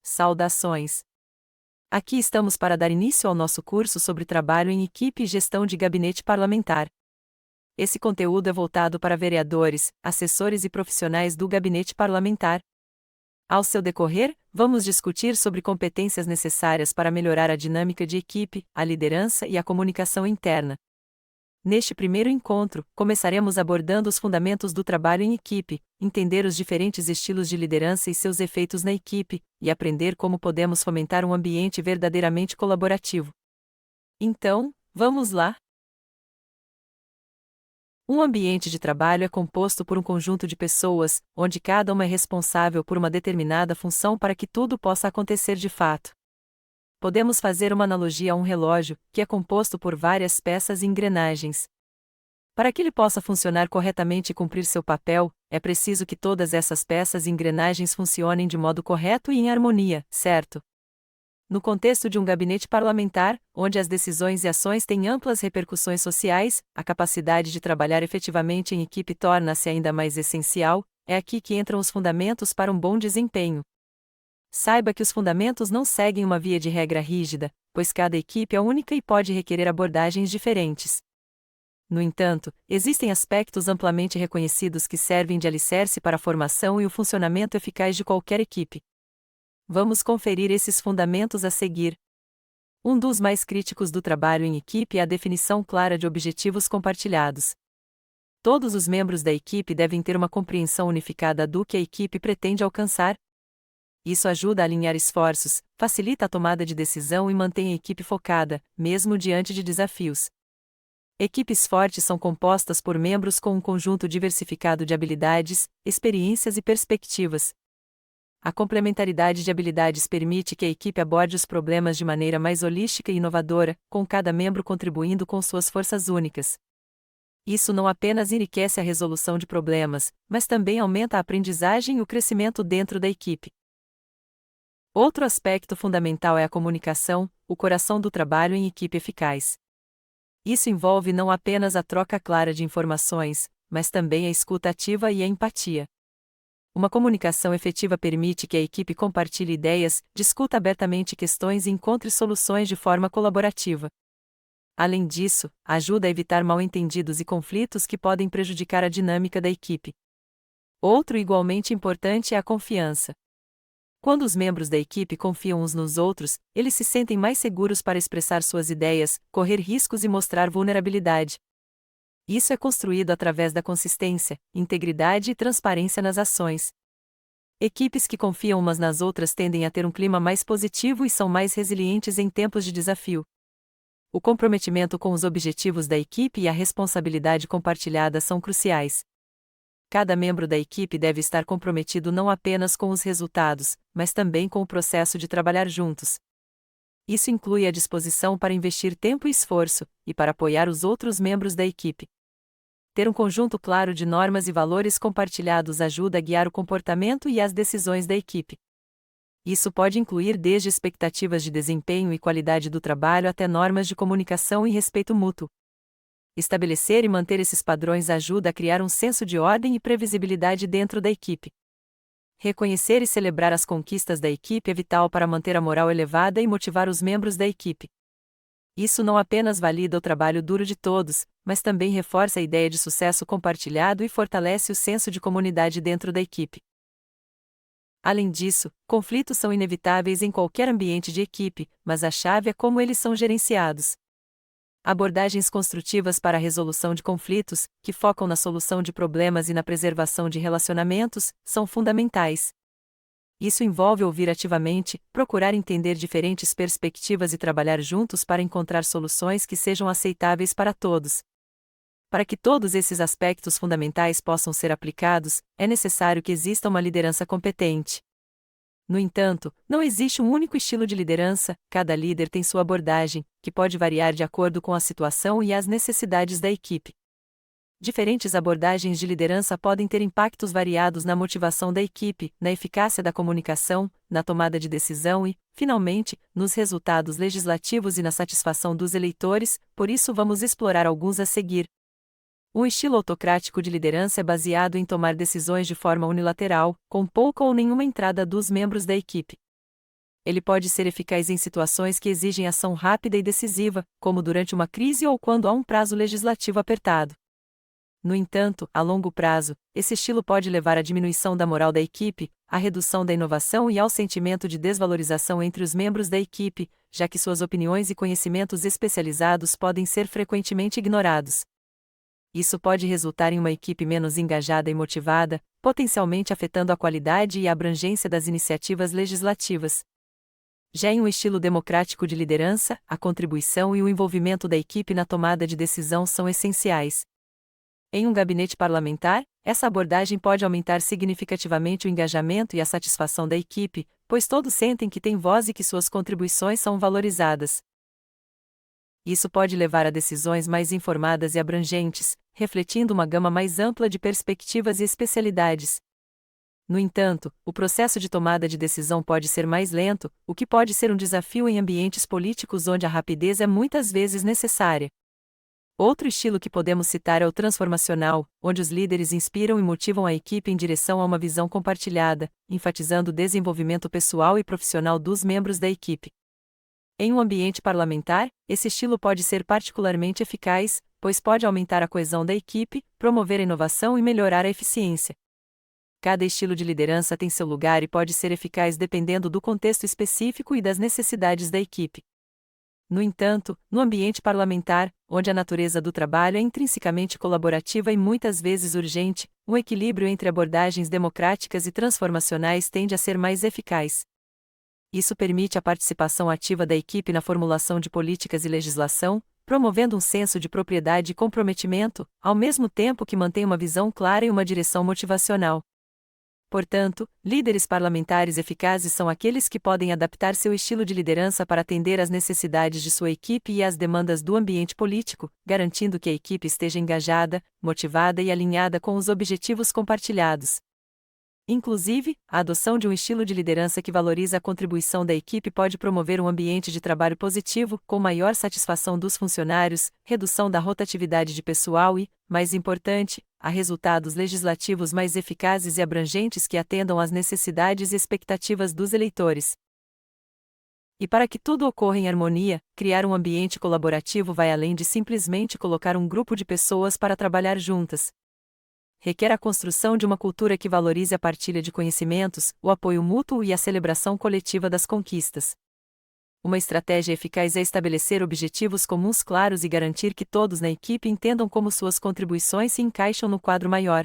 Saudações! Aqui estamos para dar início ao nosso curso sobre trabalho em equipe e gestão de gabinete parlamentar. Esse conteúdo é voltado para vereadores, assessores e profissionais do gabinete parlamentar. Ao seu decorrer, vamos discutir sobre competências necessárias para melhorar a dinâmica de equipe, a liderança e a comunicação interna. Neste primeiro encontro, começaremos abordando os fundamentos do trabalho em equipe, entender os diferentes estilos de liderança e seus efeitos na equipe, e aprender como podemos fomentar um ambiente verdadeiramente colaborativo. Então, vamos lá? Um ambiente de trabalho é composto por um conjunto de pessoas, onde cada uma é responsável por uma determinada função para que tudo possa acontecer de fato. Podemos fazer uma analogia a um relógio, que é composto por várias peças e engrenagens. Para que ele possa funcionar corretamente e cumprir seu papel, é preciso que todas essas peças e engrenagens funcionem de modo correto e em harmonia, certo? No contexto de um gabinete parlamentar, onde as decisões e ações têm amplas repercussões sociais, a capacidade de trabalhar efetivamente em equipe torna-se ainda mais essencial. É aqui que entram os fundamentos para um bom desempenho. Saiba que os fundamentos não seguem uma via de regra rígida, pois cada equipe é única e pode requerer abordagens diferentes. No entanto, existem aspectos amplamente reconhecidos que servem de alicerce para a formação e o funcionamento eficaz de qualquer equipe. Vamos conferir esses fundamentos a seguir. Um dos mais críticos do trabalho em equipe é a definição clara de objetivos compartilhados. Todos os membros da equipe devem ter uma compreensão unificada do que a equipe pretende alcançar. Isso ajuda a alinhar esforços, facilita a tomada de decisão e mantém a equipe focada, mesmo diante de desafios. Equipes fortes são compostas por membros com um conjunto diversificado de habilidades, experiências e perspectivas. A complementaridade de habilidades permite que a equipe aborde os problemas de maneira mais holística e inovadora, com cada membro contribuindo com suas forças únicas. Isso não apenas enriquece a resolução de problemas, mas também aumenta a aprendizagem e o crescimento dentro da equipe. Outro aspecto fundamental é a comunicação, o coração do trabalho em equipe eficaz. Isso envolve não apenas a troca clara de informações, mas também a escuta ativa e a empatia. Uma comunicação efetiva permite que a equipe compartilhe ideias, discuta abertamente questões e encontre soluções de forma colaborativa. Além disso, ajuda a evitar mal-entendidos e conflitos que podem prejudicar a dinâmica da equipe. Outro igualmente importante é a confiança. Quando os membros da equipe confiam uns nos outros, eles se sentem mais seguros para expressar suas ideias, correr riscos e mostrar vulnerabilidade. Isso é construído através da consistência, integridade e transparência nas ações. Equipes que confiam umas nas outras tendem a ter um clima mais positivo e são mais resilientes em tempos de desafio. O comprometimento com os objetivos da equipe e a responsabilidade compartilhada são cruciais. Cada membro da equipe deve estar comprometido não apenas com os resultados, mas também com o processo de trabalhar juntos. Isso inclui a disposição para investir tempo e esforço, e para apoiar os outros membros da equipe. Ter um conjunto claro de normas e valores compartilhados ajuda a guiar o comportamento e as decisões da equipe. Isso pode incluir desde expectativas de desempenho e qualidade do trabalho até normas de comunicação e respeito mútuo. Estabelecer e manter esses padrões ajuda a criar um senso de ordem e previsibilidade dentro da equipe. Reconhecer e celebrar as conquistas da equipe é vital para manter a moral elevada e motivar os membros da equipe. Isso não apenas valida o trabalho duro de todos, mas também reforça a ideia de sucesso compartilhado e fortalece o senso de comunidade dentro da equipe. Além disso, conflitos são inevitáveis em qualquer ambiente de equipe, mas a chave é como eles são gerenciados. Abordagens construtivas para a resolução de conflitos, que focam na solução de problemas e na preservação de relacionamentos, são fundamentais. Isso envolve ouvir ativamente, procurar entender diferentes perspectivas e trabalhar juntos para encontrar soluções que sejam aceitáveis para todos. Para que todos esses aspectos fundamentais possam ser aplicados, é necessário que exista uma liderança competente. No entanto, não existe um único estilo de liderança, cada líder tem sua abordagem, que pode variar de acordo com a situação e as necessidades da equipe. Diferentes abordagens de liderança podem ter impactos variados na motivação da equipe, na eficácia da comunicação, na tomada de decisão e, finalmente, nos resultados legislativos e na satisfação dos eleitores, por isso vamos explorar alguns a seguir. Um estilo autocrático de liderança é baseado em tomar decisões de forma unilateral, com pouca ou nenhuma entrada dos membros da equipe. Ele pode ser eficaz em situações que exigem ação rápida e decisiva, como durante uma crise ou quando há um prazo legislativo apertado. No entanto, a longo prazo, esse estilo pode levar à diminuição da moral da equipe, à redução da inovação e ao sentimento de desvalorização entre os membros da equipe, já que suas opiniões e conhecimentos especializados podem ser frequentemente ignorados. Isso pode resultar em uma equipe menos engajada e motivada, potencialmente afetando a qualidade e a abrangência das iniciativas legislativas. Já em um estilo democrático de liderança, a contribuição e o envolvimento da equipe na tomada de decisão são essenciais. Em um gabinete parlamentar, essa abordagem pode aumentar significativamente o engajamento e a satisfação da equipe, pois todos sentem que têm voz e que suas contribuições são valorizadas. Isso pode levar a decisões mais informadas e abrangentes, refletindo uma gama mais ampla de perspectivas e especialidades. No entanto, o processo de tomada de decisão pode ser mais lento, o que pode ser um desafio em ambientes políticos onde a rapidez é muitas vezes necessária. Outro estilo que podemos citar é o transformacional, onde os líderes inspiram e motivam a equipe em direção a uma visão compartilhada, enfatizando o desenvolvimento pessoal e profissional dos membros da equipe. Em um ambiente parlamentar, esse estilo pode ser particularmente eficaz, pois pode aumentar a coesão da equipe, promover a inovação e melhorar a eficiência. Cada estilo de liderança tem seu lugar e pode ser eficaz dependendo do contexto específico e das necessidades da equipe. No entanto, no ambiente parlamentar, onde a natureza do trabalho é intrinsecamente colaborativa e muitas vezes urgente, um equilíbrio entre abordagens democráticas e transformacionais tende a ser mais eficaz. Isso permite a participação ativa da equipe na formulação de políticas e legislação, promovendo um senso de propriedade e comprometimento, ao mesmo tempo que mantém uma visão clara e uma direção motivacional. Portanto, líderes parlamentares eficazes são aqueles que podem adaptar seu estilo de liderança para atender às necessidades de sua equipe e às demandas do ambiente político, garantindo que a equipe esteja engajada, motivada e alinhada com os objetivos compartilhados. Inclusive, a adoção de um estilo de liderança que valoriza a contribuição da equipe pode promover um ambiente de trabalho positivo, com maior satisfação dos funcionários, redução da rotatividade de pessoal e, mais importante, a resultados legislativos mais eficazes e abrangentes que atendam às necessidades e expectativas dos eleitores. E para que tudo ocorra em harmonia, criar um ambiente colaborativo vai além de simplesmente colocar um grupo de pessoas para trabalhar juntas. Requer a construção de uma cultura que valorize a partilha de conhecimentos, o apoio mútuo e a celebração coletiva das conquistas. Uma estratégia eficaz é estabelecer objetivos comuns claros e garantir que todos na equipe entendam como suas contribuições se encaixam no quadro maior.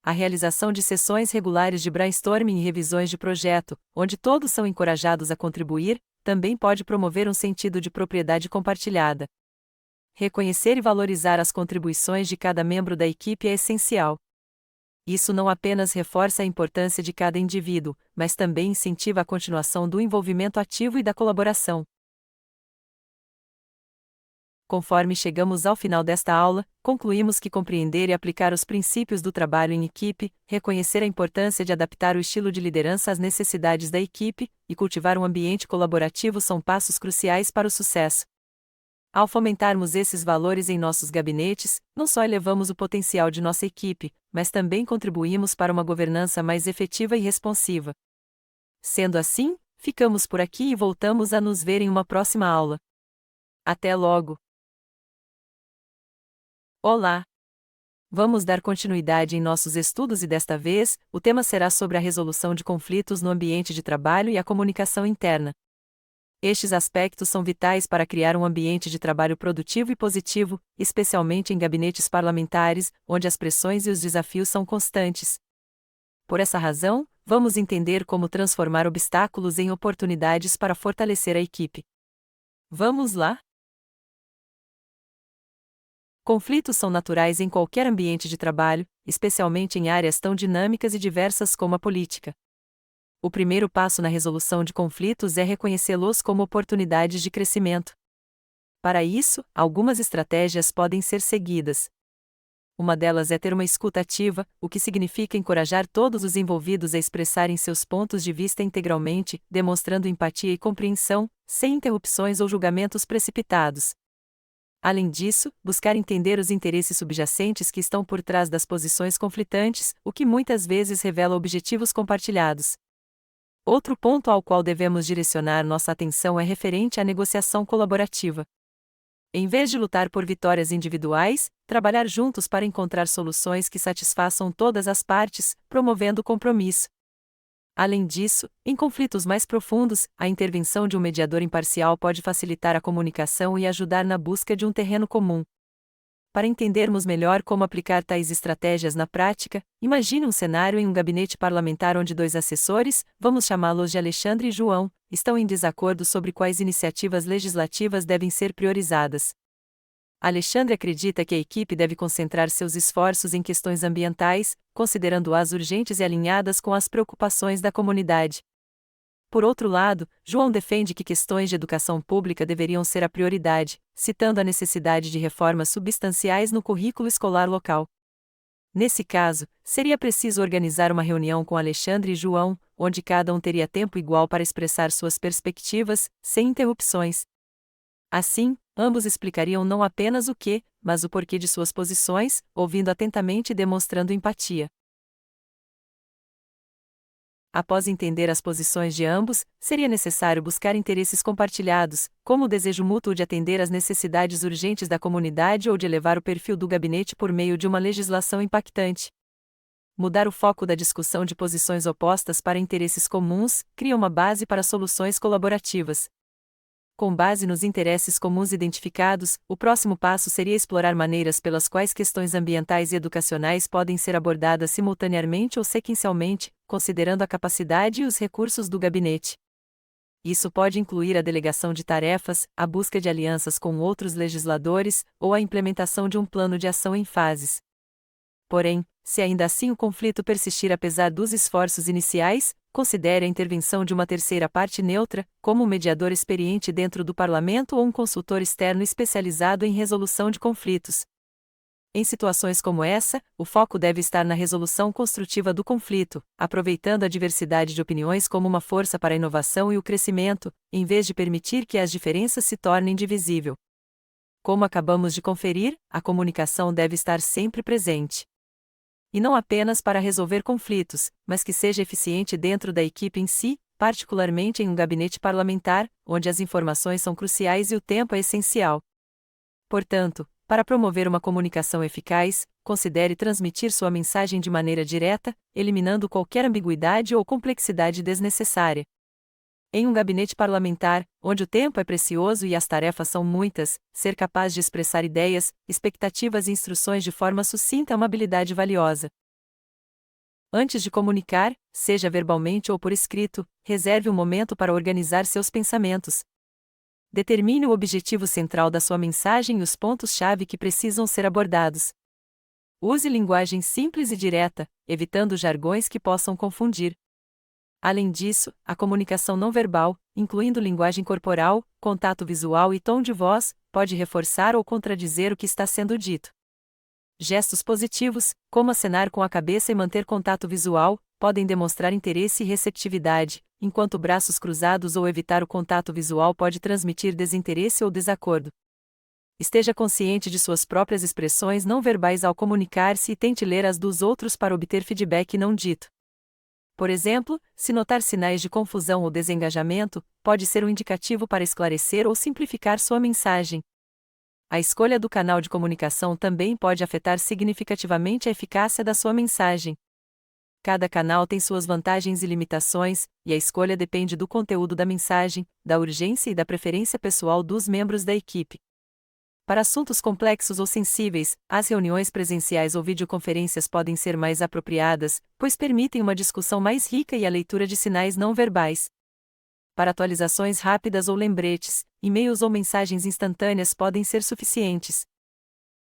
A realização de sessões regulares de brainstorming e revisões de projeto, onde todos são encorajados a contribuir, também pode promover um sentido de propriedade compartilhada. Reconhecer e valorizar as contribuições de cada membro da equipe é essencial. Isso não apenas reforça a importância de cada indivíduo, mas também incentiva a continuação do envolvimento ativo e da colaboração. Conforme chegamos ao final desta aula, concluímos que compreender e aplicar os princípios do trabalho em equipe, reconhecer a importância de adaptar o estilo de liderança às necessidades da equipe e cultivar um ambiente colaborativo são passos cruciais para o sucesso. Ao fomentarmos esses valores em nossos gabinetes, não só elevamos o potencial de nossa equipe, mas também contribuímos para uma governança mais efetiva e responsiva. Sendo assim, ficamos por aqui e voltamos a nos ver em uma próxima aula. Até logo! Olá! Vamos dar continuidade em nossos estudos e desta vez, o tema será sobre a resolução de conflitos no ambiente de trabalho e a comunicação interna. Estes aspectos são vitais para criar um ambiente de trabalho produtivo e positivo, especialmente em gabinetes parlamentares, onde as pressões e os desafios são constantes. Por essa razão, vamos entender como transformar obstáculos em oportunidades para fortalecer a equipe. Vamos lá? Conflitos são naturais em qualquer ambiente de trabalho, especialmente em áreas tão dinâmicas e diversas como a política. O primeiro passo na resolução de conflitos é reconhecê-los como oportunidades de crescimento. Para isso, algumas estratégias podem ser seguidas. Uma delas é ter uma escuta ativa, o que significa encorajar todos os envolvidos a expressarem seus pontos de vista integralmente, demonstrando empatia e compreensão, sem interrupções ou julgamentos precipitados. Além disso, buscar entender os interesses subjacentes que estão por trás das posições conflitantes, o que muitas vezes revela objetivos compartilhados. Outro ponto ao qual devemos direcionar nossa atenção é referente à negociação colaborativa. Em vez de lutar por vitórias individuais, trabalhar juntos para encontrar soluções que satisfaçam todas as partes, promovendo o compromisso. Além disso, em conflitos mais profundos, a intervenção de um mediador imparcial pode facilitar a comunicação e ajudar na busca de um terreno comum. Para entendermos melhor como aplicar tais estratégias na prática, imagine um cenário em um gabinete parlamentar onde dois assessores, vamos chamá-los de Alexandre e João, estão em desacordo sobre quais iniciativas legislativas devem ser priorizadas. Alexandre acredita que a equipe deve concentrar seus esforços em questões ambientais, considerando-as urgentes e alinhadas com as preocupações da comunidade. Por outro lado, João defende que questões de educação pública deveriam ser a prioridade, citando a necessidade de reformas substanciais no currículo escolar local. Nesse caso, seria preciso organizar uma reunião com Alexandre e João, onde cada um teria tempo igual para expressar suas perspectivas, sem interrupções. Assim, ambos explicariam não apenas o que, mas o porquê de suas posições, ouvindo atentamente e demonstrando empatia. Após entender as posições de ambos, seria necessário buscar interesses compartilhados, como o desejo mútuo de atender às necessidades urgentes da comunidade ou de elevar o perfil do gabinete por meio de uma legislação impactante. Mudar o foco da discussão de posições opostas para interesses comuns cria uma base para soluções colaborativas. Com base nos interesses comuns identificados, o próximo passo seria explorar maneiras pelas quais questões ambientais e educacionais podem ser abordadas simultaneamente ou sequencialmente, considerando a capacidade e os recursos do gabinete. Isso pode incluir a delegação de tarefas, a busca de alianças com outros legisladores, ou a implementação de um plano de ação em fases. Porém, se ainda assim o conflito persistir apesar dos esforços iniciais, considere a intervenção de uma terceira parte neutra, como um mediador experiente dentro do parlamento ou um consultor externo especializado em resolução de conflitos. Em situações como essa, o foco deve estar na resolução construtiva do conflito, aproveitando a diversidade de opiniões como uma força para a inovação e o crescimento, em vez de permitir que as diferenças se tornem divisíveis. Como acabamos de conferir, a comunicação deve estar sempre presente. E não apenas para resolver conflitos, mas que seja eficiente dentro da equipe em si, particularmente em um gabinete parlamentar, onde as informações são cruciais e o tempo é essencial. Portanto, para promover uma comunicação eficaz, considere transmitir sua mensagem de maneira direta, eliminando qualquer ambiguidade ou complexidade desnecessária. Em um gabinete parlamentar, onde o tempo é precioso e as tarefas são muitas, ser capaz de expressar ideias, expectativas e instruções de forma sucinta é uma habilidade valiosa. Antes de comunicar, seja verbalmente ou por escrito, reserve um momento para organizar seus pensamentos. Determine o objetivo central da sua mensagem e os pontos-chave que precisam ser abordados. Use linguagem simples e direta, evitando jargões que possam confundir. Além disso, a comunicação não verbal, incluindo linguagem corporal, contato visual e tom de voz, pode reforçar ou contradizer o que está sendo dito. Gestos positivos, como acenar com a cabeça e manter contato visual, podem demonstrar interesse e receptividade, enquanto braços cruzados ou evitar o contato visual pode transmitir desinteresse ou desacordo. Esteja consciente de suas próprias expressões não verbais ao comunicar-se e tente ler as dos outros para obter feedback não dito. Por exemplo, se notar sinais de confusão ou desengajamento, pode ser um indicativo para esclarecer ou simplificar sua mensagem. A escolha do canal de comunicação também pode afetar significativamente a eficácia da sua mensagem. Cada canal tem suas vantagens e limitações, e a escolha depende do conteúdo da mensagem, da urgência e da preferência pessoal dos membros da equipe. Para assuntos complexos ou sensíveis, as reuniões presenciais ou videoconferências podem ser mais apropriadas, pois permitem uma discussão mais rica e a leitura de sinais não verbais. Para atualizações rápidas ou lembretes, e-mails ou mensagens instantâneas podem ser suficientes.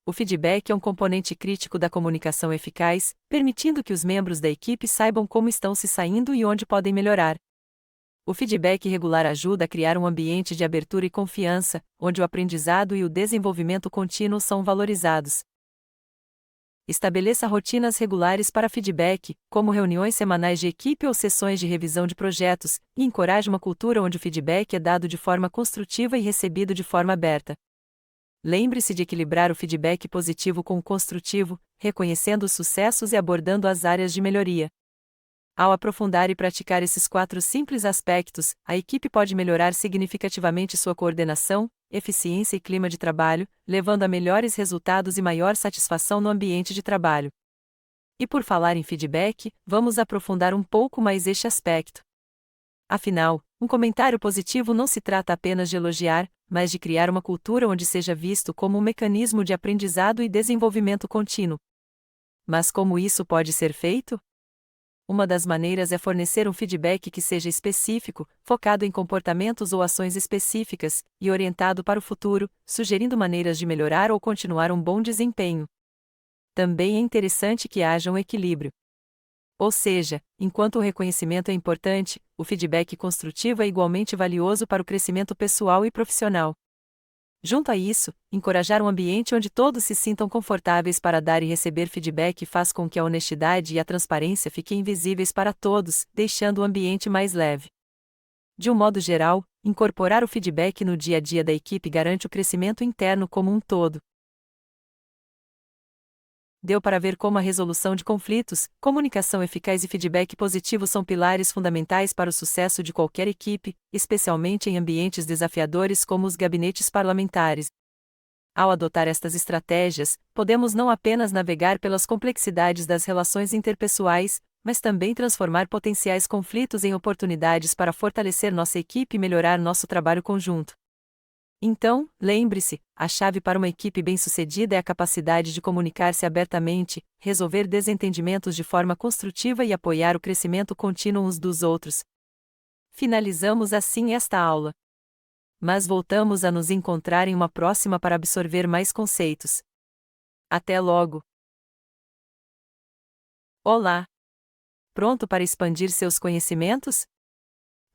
O feedback é um componente crítico da comunicação eficaz, permitindo que os membros da equipe saibam como estão se saindo e onde podem melhorar. O feedback regular ajuda a criar um ambiente de abertura e confiança, onde o aprendizado e o desenvolvimento contínuo são valorizados. Estabeleça rotinas regulares para feedback, como reuniões semanais de equipe ou sessões de revisão de projetos, e encoraje uma cultura onde o feedback é dado de forma construtiva e recebido de forma aberta. Lembre-se de equilibrar o feedback positivo com o construtivo, reconhecendo os sucessos e abordando as áreas de melhoria. Ao aprofundar e praticar esses 4 simples aspectos, a equipe pode melhorar significativamente sua coordenação, eficiência e clima de trabalho, levando a melhores resultados e maior satisfação no ambiente de trabalho. E por falar em feedback, vamos aprofundar um pouco mais este aspecto. Afinal, um comentário positivo não se trata apenas de elogiar, mas de criar uma cultura onde seja visto como um mecanismo de aprendizado e desenvolvimento contínuo. Mas como isso pode ser feito? Uma das maneiras é fornecer um feedback que seja específico, focado em comportamentos ou ações específicas, e orientado para o futuro, sugerindo maneiras de melhorar ou continuar um bom desempenho. Também é interessante que haja um equilíbrio. Ou seja, enquanto o reconhecimento é importante, o feedback construtivo é igualmente valioso para o crescimento pessoal e profissional. Junto a isso, encorajar um ambiente onde todos se sintam confortáveis para dar e receber feedback faz com que a honestidade e a transparência fiquem visíveis para todos, deixando o ambiente mais leve. De um modo geral, incorporar o feedback no dia a dia da equipe garante o crescimento interno como um todo. Deu para ver como a resolução de conflitos, comunicação eficaz e feedback positivo são pilares fundamentais para o sucesso de qualquer equipe, especialmente em ambientes desafiadores como os gabinetes parlamentares. Ao adotar estas estratégias, podemos não apenas navegar pelas complexidades das relações interpessoais, mas também transformar potenciais conflitos em oportunidades para fortalecer nossa equipe e melhorar nosso trabalho conjunto. Então, lembre-se, a chave para uma equipe bem-sucedida é a capacidade de comunicar-se abertamente, resolver desentendimentos de forma construtiva e apoiar o crescimento contínuo uns dos outros. Finalizamos assim esta aula. Mas voltamos a nos encontrar em uma próxima para absorver mais conceitos. Até logo! Olá! Pronto para expandir seus conhecimentos?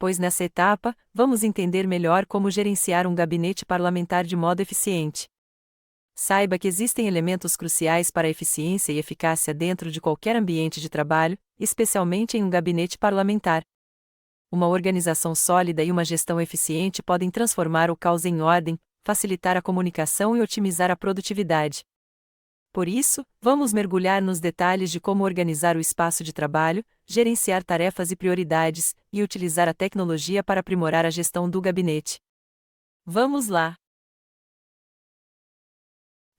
Pois nessa etapa, vamos entender melhor como gerenciar um gabinete parlamentar de modo eficiente. Saiba que existem elementos cruciais para a eficiência e eficácia dentro de qualquer ambiente de trabalho, especialmente em um gabinete parlamentar. Uma organização sólida e uma gestão eficiente podem transformar o caos em ordem, facilitar a comunicação e otimizar a produtividade. Por isso, vamos mergulhar nos detalhes de como organizar o espaço de trabalho, gerenciar tarefas e prioridades, e utilizar a tecnologia para aprimorar a gestão do gabinete. Vamos lá!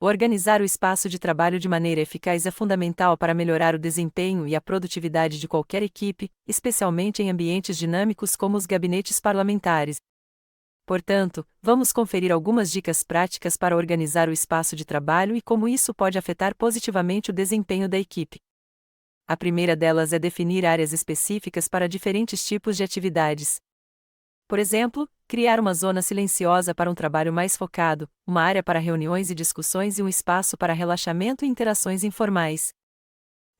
Organizar o espaço de trabalho de maneira eficaz é fundamental para melhorar o desempenho e a produtividade de qualquer equipe, especialmente em ambientes dinâmicos como os gabinetes parlamentares. Portanto, vamos conferir algumas dicas práticas para organizar o espaço de trabalho e como isso pode afetar positivamente o desempenho da equipe. A primeira delas é definir áreas específicas para diferentes tipos de atividades. Por exemplo, criar uma zona silenciosa para um trabalho mais focado, uma área para reuniões e discussões e um espaço para relaxamento e interações informais.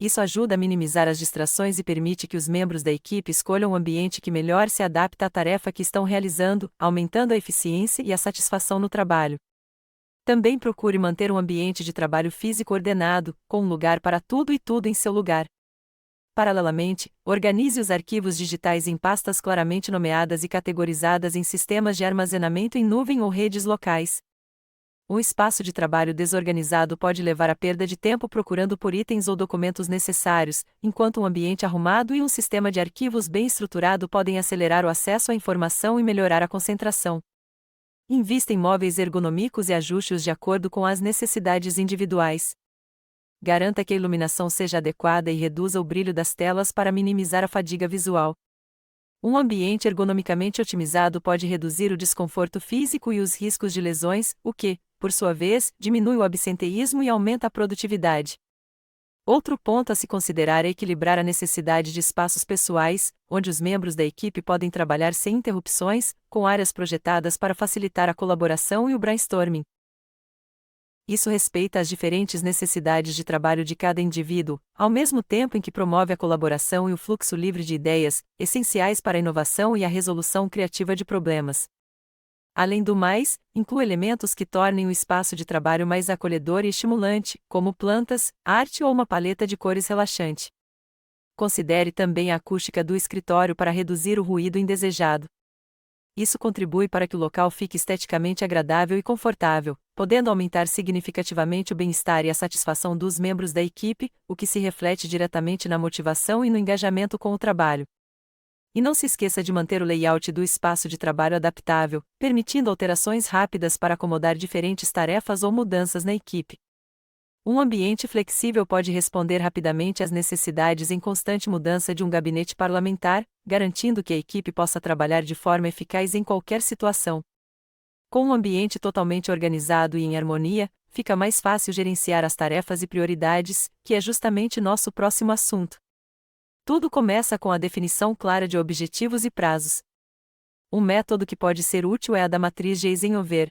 Isso ajuda a minimizar as distrações e permite que os membros da equipe escolham um ambiente que melhor se adapta à tarefa que estão realizando, aumentando a eficiência e a satisfação no trabalho. Também procure manter um ambiente de trabalho físico ordenado, com um lugar para tudo e tudo em seu lugar. Paralelamente, organize os arquivos digitais em pastas claramente nomeadas e categorizadas em sistemas de armazenamento em nuvem ou redes locais. Um espaço de trabalho desorganizado pode levar à perda de tempo procurando por itens ou documentos necessários, enquanto um ambiente arrumado e um sistema de arquivos bem estruturado podem acelerar o acesso à informação e melhorar a concentração. Invista em móveis ergonômicos e ajuste-os de acordo com as necessidades individuais. Garanta que a iluminação seja adequada e reduza o brilho das telas para minimizar a fadiga visual. Um ambiente ergonomicamente otimizado pode reduzir o desconforto físico e os riscos de lesões, o que, por sua vez, diminui o absenteísmo e aumenta a produtividade. Outro ponto a se considerar é equilibrar a necessidade de espaços pessoais, onde os membros da equipe podem trabalhar sem interrupções, com áreas projetadas para facilitar a colaboração e o brainstorming. Isso respeita as diferentes necessidades de trabalho de cada indivíduo, ao mesmo tempo em que promove a colaboração e o fluxo livre de ideias, essenciais para a inovação e a resolução criativa de problemas. Além do mais, inclua elementos que tornem o espaço de trabalho mais acolhedor e estimulante, como plantas, arte ou uma paleta de cores relaxante. Considere também a acústica do escritório para reduzir o ruído indesejado. Isso contribui para que o local fique esteticamente agradável e confortável, podendo aumentar significativamente o bem-estar e a satisfação dos membros da equipe, o que se reflete diretamente na motivação e no engajamento com o trabalho. E não se esqueça de manter o layout do espaço de trabalho adaptável, permitindo alterações rápidas para acomodar diferentes tarefas ou mudanças na equipe. Um ambiente flexível pode responder rapidamente às necessidades em constante mudança de um gabinete parlamentar, garantindo que a equipe possa trabalhar de forma eficaz em qualquer situação. Com um ambiente totalmente organizado e em harmonia, fica mais fácil gerenciar as tarefas e prioridades, que é justamente nosso próximo assunto. Tudo começa com a definição clara de objetivos e prazos. Um método que pode ser útil é a da matriz de Eisenhower.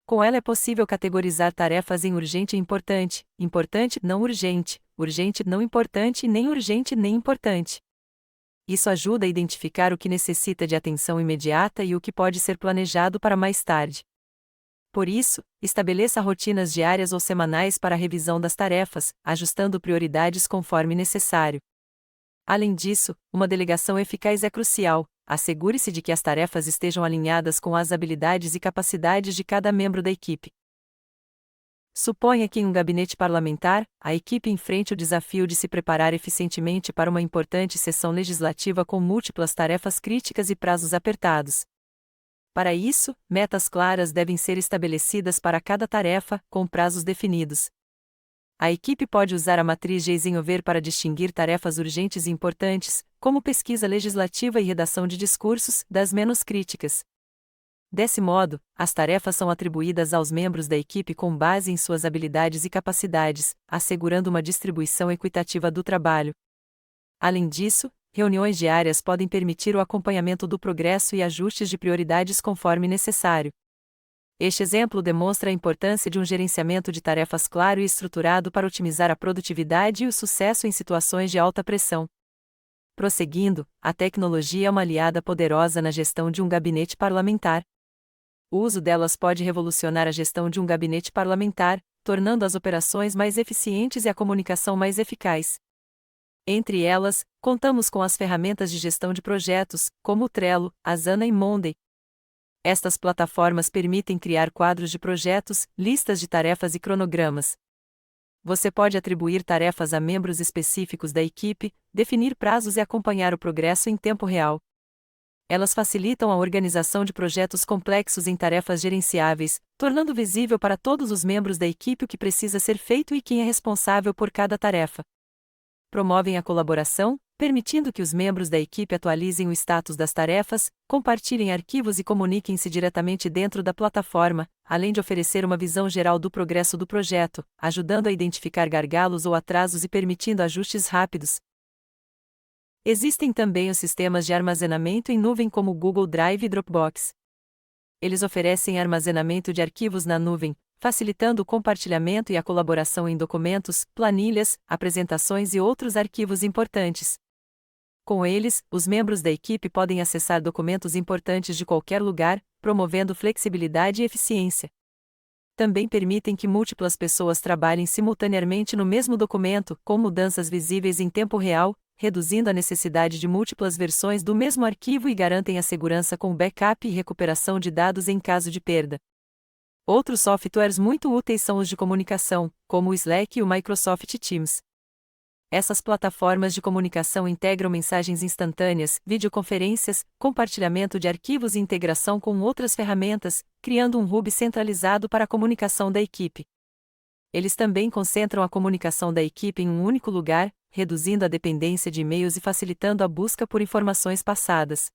Com ela é possível categorizar tarefas em urgente e importante, importante não urgente, urgente não importante e nem urgente nem importante. Isso ajuda a identificar o que necessita de atenção imediata e o que pode ser planejado para mais tarde. Por isso, estabeleça rotinas diárias ou semanais para a revisão das tarefas, ajustando prioridades conforme necessário. Além disso, uma delegação eficaz é crucial. Assegure-se de que as tarefas estejam alinhadas com as habilidades e capacidades de cada membro da equipe. Suponha que em um gabinete parlamentar, a equipe enfrente o desafio de se preparar eficientemente para uma importante sessão legislativa com múltiplas tarefas críticas e prazos apertados. Para isso, metas claras devem ser estabelecidas para cada tarefa, com prazos definidos. A equipe pode usar a matriz de Eisenhower para distinguir tarefas urgentes e importantes, como pesquisa legislativa e redação de discursos, das menos críticas. Desse modo, as tarefas são atribuídas aos membros da equipe com base em suas habilidades e capacidades, assegurando uma distribuição equitativa do trabalho. Além disso, reuniões diárias podem permitir o acompanhamento do progresso e ajustes de prioridades conforme necessário. Este exemplo demonstra a importância de um gerenciamento de tarefas claro e estruturado para otimizar a produtividade e o sucesso em situações de alta pressão. Prosseguindo, a tecnologia é uma aliada poderosa na gestão de um gabinete parlamentar. O uso delas pode revolucionar a gestão de um gabinete parlamentar, tornando as operações mais eficientes e a comunicação mais eficaz. Entre elas, contamos com as ferramentas de gestão de projetos, como o Trello, Asana e Monday. Estas plataformas permitem criar quadros de projetos, listas de tarefas e cronogramas. Você pode atribuir tarefas a membros específicos da equipe, definir prazos e acompanhar o progresso em tempo real. Elas facilitam a organização de projetos complexos em tarefas gerenciáveis, tornando visível para todos os membros da equipe o que precisa ser feito e quem é responsável por cada tarefa. Promovem a colaboração, permitindo que os membros da equipe atualizem o status das tarefas, compartilhem arquivos e comuniquem-se diretamente dentro da plataforma, além de oferecer uma visão geral do progresso do projeto, ajudando a identificar gargalos ou atrasos e permitindo ajustes rápidos. Existem também os sistemas de armazenamento em nuvem como o Google Drive e Dropbox. Eles oferecem armazenamento de arquivos na nuvem, facilitando o compartilhamento e a colaboração em documentos, planilhas, apresentações e outros arquivos importantes. Com eles, os membros da equipe podem acessar documentos importantes de qualquer lugar, promovendo flexibilidade e eficiência. Também permitem que múltiplas pessoas trabalhem simultaneamente no mesmo documento, com mudanças visíveis em tempo real, reduzindo a necessidade de múltiplas versões do mesmo arquivo e garantem a segurança com backup e recuperação de dados em caso de perda. Outros softwares muito úteis são os de comunicação, como o Slack e o Microsoft Teams. Essas plataformas de comunicação integram mensagens instantâneas, videoconferências, compartilhamento de arquivos e integração com outras ferramentas, criando um hub centralizado para a comunicação da equipe. Eles também concentram a comunicação da equipe em um único lugar, reduzindo a dependência de e-mails e facilitando a busca por informações passadas.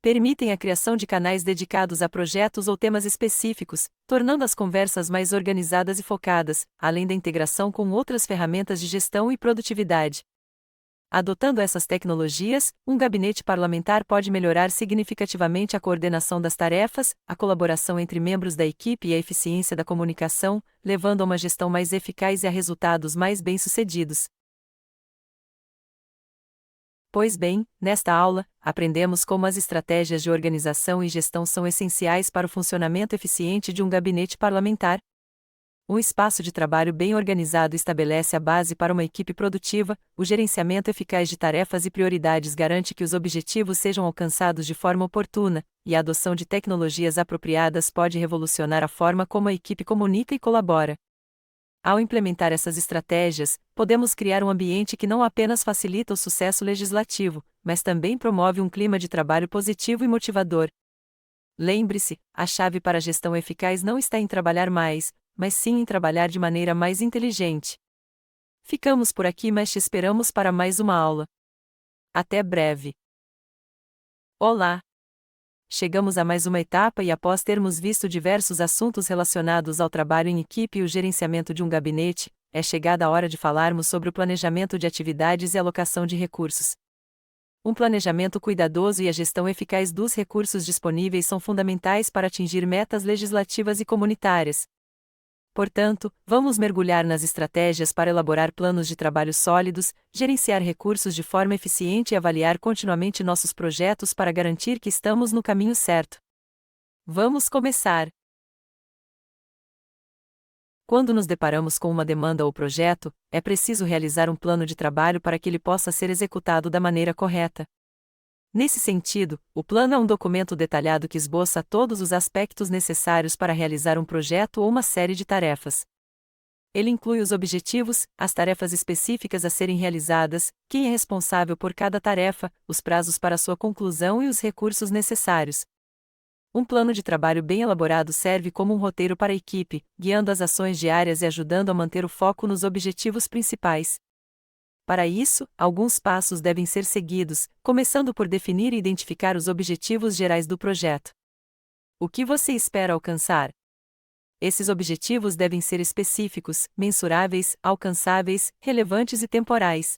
Permitem a criação de canais dedicados a projetos ou temas específicos, tornando as conversas mais organizadas e focadas, além da integração com outras ferramentas de gestão e produtividade. Adotando essas tecnologias, um gabinete parlamentar pode melhorar significativamente a coordenação das tarefas, a colaboração entre membros da equipe e a eficiência da comunicação, levando a uma gestão mais eficaz e a resultados mais bem-sucedidos. Pois bem, nesta aula, aprendemos como as estratégias de organização e gestão são essenciais para o funcionamento eficiente de um gabinete parlamentar. Um espaço de trabalho bem organizado estabelece a base para uma equipe produtiva, o gerenciamento eficaz de tarefas e prioridades garante que os objetivos sejam alcançados de forma oportuna, e a adoção de tecnologias apropriadas pode revolucionar a forma como a equipe comunica e colabora. Ao implementar essas estratégias, podemos criar um ambiente que não apenas facilita o sucesso legislativo, mas também promove um clima de trabalho positivo e motivador. Lembre-se, a chave para a gestão eficaz não está em trabalhar mais, mas sim em trabalhar de maneira mais inteligente. Ficamos por aqui, mas te esperamos para mais uma aula. Até breve. Olá! Chegamos a mais uma etapa e após termos visto diversos assuntos relacionados ao trabalho em equipe e o gerenciamento de um gabinete, é chegada a hora de falarmos sobre o planejamento de atividades e alocação de recursos. Um planejamento cuidadoso e a gestão eficaz dos recursos disponíveis são fundamentais para atingir metas legislativas e comunitárias. Portanto, vamos mergulhar nas estratégias para elaborar planos de trabalho sólidos, gerenciar recursos de forma eficiente e avaliar continuamente nossos projetos para garantir que estamos no caminho certo. Vamos começar! Quando nos deparamos com uma demanda ou projeto, é preciso realizar um plano de trabalho para que ele possa ser executado da maneira correta. Nesse sentido, o plano é um documento detalhado que esboça todos os aspectos necessários para realizar um projeto ou uma série de tarefas. Ele inclui os objetivos, as tarefas específicas a serem realizadas, quem é responsável por cada tarefa, os prazos para sua conclusão e os recursos necessários. Um plano de trabalho bem elaborado serve como um roteiro para a equipe, guiando as ações diárias e ajudando a manter o foco nos objetivos principais. Para isso, alguns passos devem ser seguidos, começando por definir e identificar os objetivos gerais do projeto. O que você espera alcançar? Esses objetivos devem ser específicos, mensuráveis, alcançáveis, relevantes e temporais.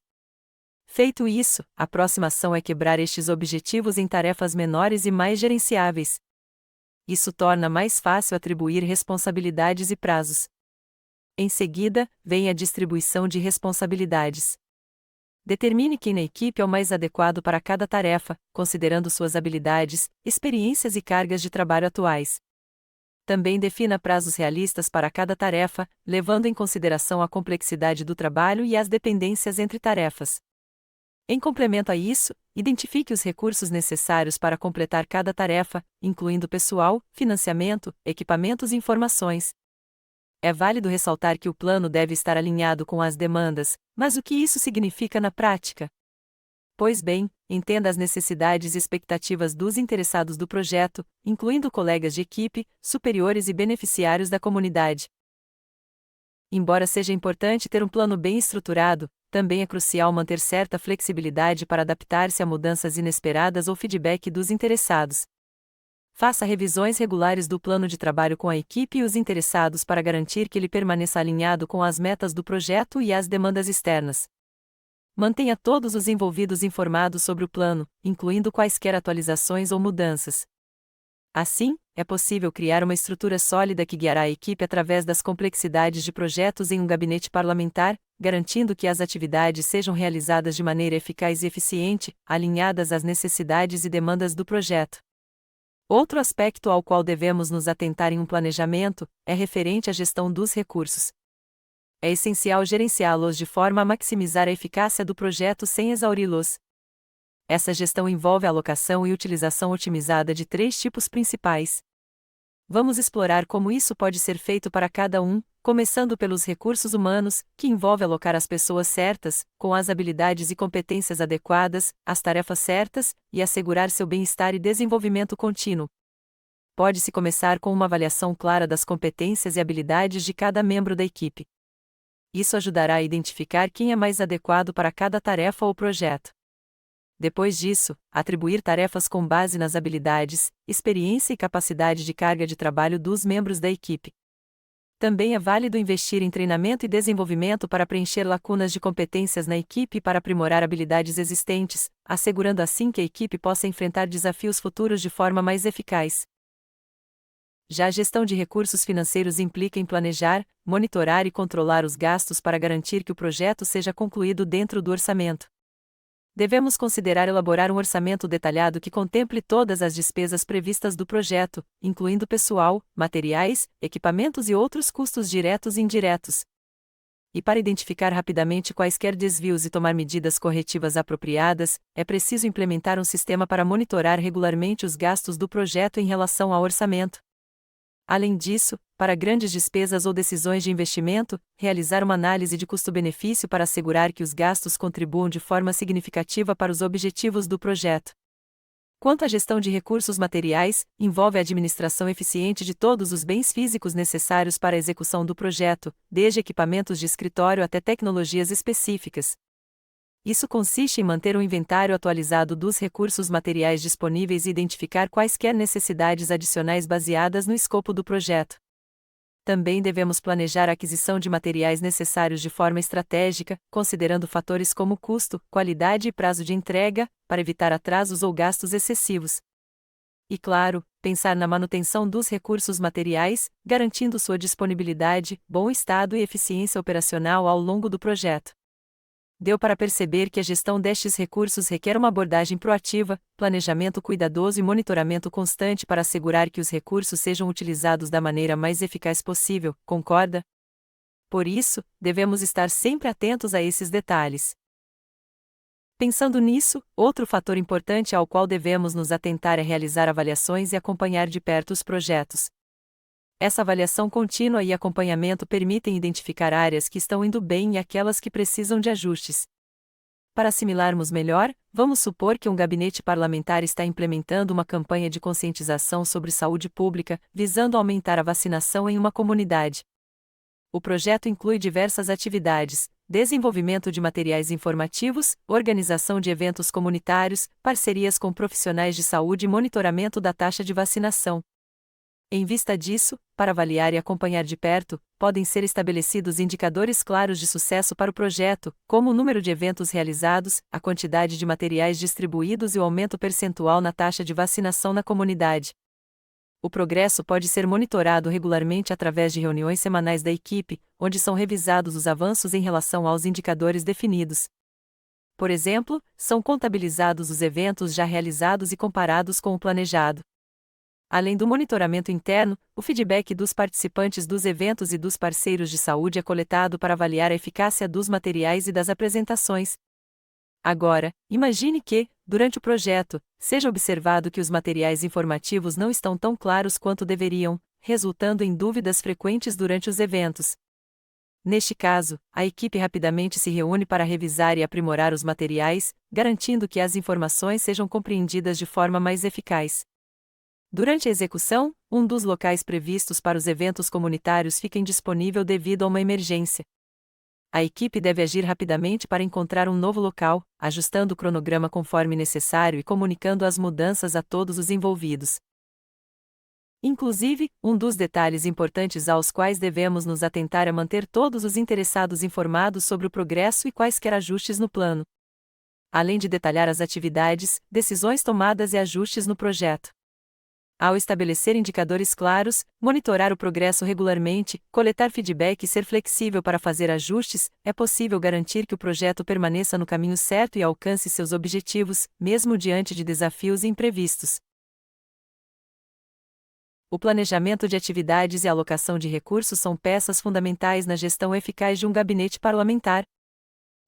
Feito isso, a próxima ação é quebrar estes objetivos em tarefas menores e mais gerenciáveis. Isso torna mais fácil atribuir responsabilidades e prazos. Em seguida, vem a distribuição de responsabilidades. Determine quem na equipe é o mais adequado para cada tarefa, considerando suas habilidades, experiências e cargas de trabalho atuais. Também defina prazos realistas para cada tarefa, levando em consideração a complexidade do trabalho e as dependências entre tarefas. Em complemento a isso, identifique os recursos necessários para completar cada tarefa, incluindo pessoal, financiamento, equipamentos e informações. É válido ressaltar que o plano deve estar alinhado com as demandas, mas o que isso significa na prática? Pois bem, entenda as necessidades e expectativas dos interessados do projeto, incluindo colegas de equipe, superiores e beneficiários da comunidade. Embora seja importante ter um plano bem estruturado, também é crucial manter certa flexibilidade para adaptar-se a mudanças inesperadas ou feedback dos interessados. Faça revisões regulares do plano de trabalho com a equipe e os interessados para garantir que ele permaneça alinhado com as metas do projeto e as demandas externas. Mantenha todos os envolvidos informados sobre o plano, incluindo quaisquer atualizações ou mudanças. Assim, é possível criar uma estrutura sólida que guiará a equipe através das complexidades de projetos em um gabinete parlamentar, garantindo que as atividades sejam realizadas de maneira eficaz e eficiente, alinhadas às necessidades e demandas do projeto. Outro aspecto ao qual devemos nos atentar em um planejamento é referente à gestão dos recursos. É essencial gerenciá-los de forma a maximizar a eficácia do projeto sem exauri-los. Essa gestão envolve a alocação e utilização otimizada de 3 tipos principais. Vamos explorar como isso pode ser feito para cada um, começando pelos recursos humanos, que envolve alocar as pessoas certas, com as habilidades e competências adequadas, as tarefas certas, e assegurar seu bem-estar e desenvolvimento contínuo. Pode-se começar com uma avaliação clara das competências e habilidades de cada membro da equipe. Isso ajudará a identificar quem é mais adequado para cada tarefa ou projeto. Depois disso, atribuir tarefas com base nas habilidades, experiência e capacidade de carga de trabalho dos membros da equipe. Também é válido investir em treinamento e desenvolvimento para preencher lacunas de competências na equipe e para aprimorar habilidades existentes, assegurando assim que a equipe possa enfrentar desafios futuros de forma mais eficaz. Já a gestão de recursos financeiros implica em planejar, monitorar e controlar os gastos para garantir que o projeto seja concluído dentro do orçamento. devemos considerar elaborar um orçamento detalhado que contemple todas as despesas previstas do projeto, incluindo pessoal, materiais, equipamentos e outros custos diretos e indiretos. E para identificar rapidamente quaisquer desvios e tomar medidas corretivas apropriadas, é preciso implementar um sistema para monitorar regularmente os gastos do projeto em relação ao orçamento. Além disso, para grandes despesas ou decisões de investimento, realizar uma análise de custo-benefício para assegurar que os gastos contribuam de forma significativa para os objetivos do projeto. Quanto à gestão de recursos materiais, envolve a administração eficiente de todos os bens físicos necessários para a execução do projeto, desde equipamentos de escritório até tecnologias específicas. Isso consiste em manter um inventário atualizado dos recursos materiais disponíveis e identificar quaisquer necessidades adicionais baseadas no escopo do projeto. Também devemos planejar a aquisição de materiais necessários de forma estratégica, considerando fatores como custo, qualidade e prazo de entrega, para evitar atrasos ou gastos excessivos. E claro, pensar na manutenção dos recursos materiais, garantindo sua disponibilidade, bom estado e eficiência operacional ao longo do projeto. Deu para perceber que a gestão destes recursos requer uma abordagem proativa, planejamento cuidadoso e monitoramento constante para assegurar que os recursos sejam utilizados da maneira mais eficaz possível, concorda? Por isso, devemos estar sempre atentos a esses detalhes. Pensando nisso, outro fator importante ao qual devemos nos atentar é realizar avaliações e acompanhar de perto os projetos. Essa avaliação contínua e acompanhamento permitem identificar áreas que estão indo bem e aquelas que precisam de ajustes. Para assimilarmos melhor, vamos supor que um gabinete parlamentar está implementando uma campanha de conscientização sobre saúde pública, visando aumentar a vacinação em uma comunidade. O projeto inclui diversas atividades: desenvolvimento de materiais informativos, organização de eventos comunitários, parcerias com profissionais de saúde e monitoramento da taxa de vacinação. Em vista disso, para avaliar e acompanhar de perto, podem ser estabelecidos indicadores claros de sucesso para o projeto, como o número de eventos realizados, a quantidade de materiais distribuídos e o aumento percentual na taxa de vacinação na comunidade. O progresso pode ser monitorado regularmente através de reuniões semanais da equipe, onde são revisados os avanços em relação aos indicadores definidos. Por exemplo, são contabilizados os eventos já realizados e comparados com o planejado. Além do monitoramento interno, o feedback dos participantes dos eventos e dos parceiros de saúde é coletado para avaliar a eficácia dos materiais e das apresentações. Agora, imagine que, durante o projeto, seja observado que os materiais informativos não estão tão claros quanto deveriam, resultando em dúvidas frequentes durante os eventos. Neste caso, a equipe rapidamente se reúne para revisar e aprimorar os materiais, garantindo que as informações sejam compreendidas de forma mais eficaz. Durante a execução, um dos locais previstos para os eventos comunitários fica indisponível devido a uma emergência. A equipe deve agir rapidamente para encontrar um novo local, ajustando o cronograma conforme necessário e comunicando as mudanças a todos os envolvidos. Inclusive, um dos detalhes importantes aos quais devemos nos atentar é manter todos os interessados informados sobre o progresso e quaisquer ajustes no plano. Além de detalhar as atividades, decisões tomadas e ajustes no projeto. Ao estabelecer indicadores claros, monitorar o progresso regularmente, coletar feedback e ser flexível para fazer ajustes, é possível garantir que o projeto permaneça no caminho certo e alcance seus objetivos, mesmo diante de desafios imprevistos. O planejamento de atividades e a alocação de recursos são peças fundamentais na gestão eficaz de um gabinete parlamentar.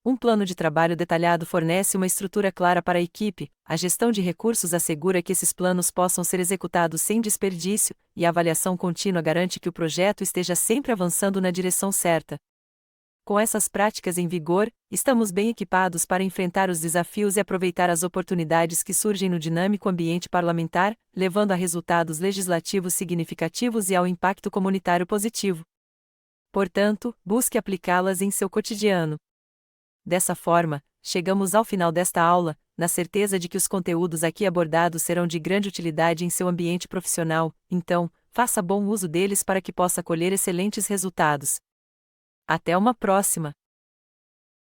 Um plano de trabalho detalhado fornece uma estrutura clara para a equipe, a gestão de recursos assegura que esses planos possam ser executados sem desperdício, e a avaliação contínua garante que o projeto esteja sempre avançando na direção certa. Com essas práticas em vigor, estamos bem equipados para enfrentar os desafios e aproveitar as oportunidades que surgem no dinâmico ambiente parlamentar, levando a resultados legislativos significativos e ao impacto comunitário positivo. Portanto, busque aplicá-las em seu cotidiano. Dessa forma, chegamos ao final desta aula, na certeza de que os conteúdos aqui abordados serão de grande utilidade em seu ambiente profissional, então, faça bom uso deles para que possa colher excelentes resultados. Até uma próxima!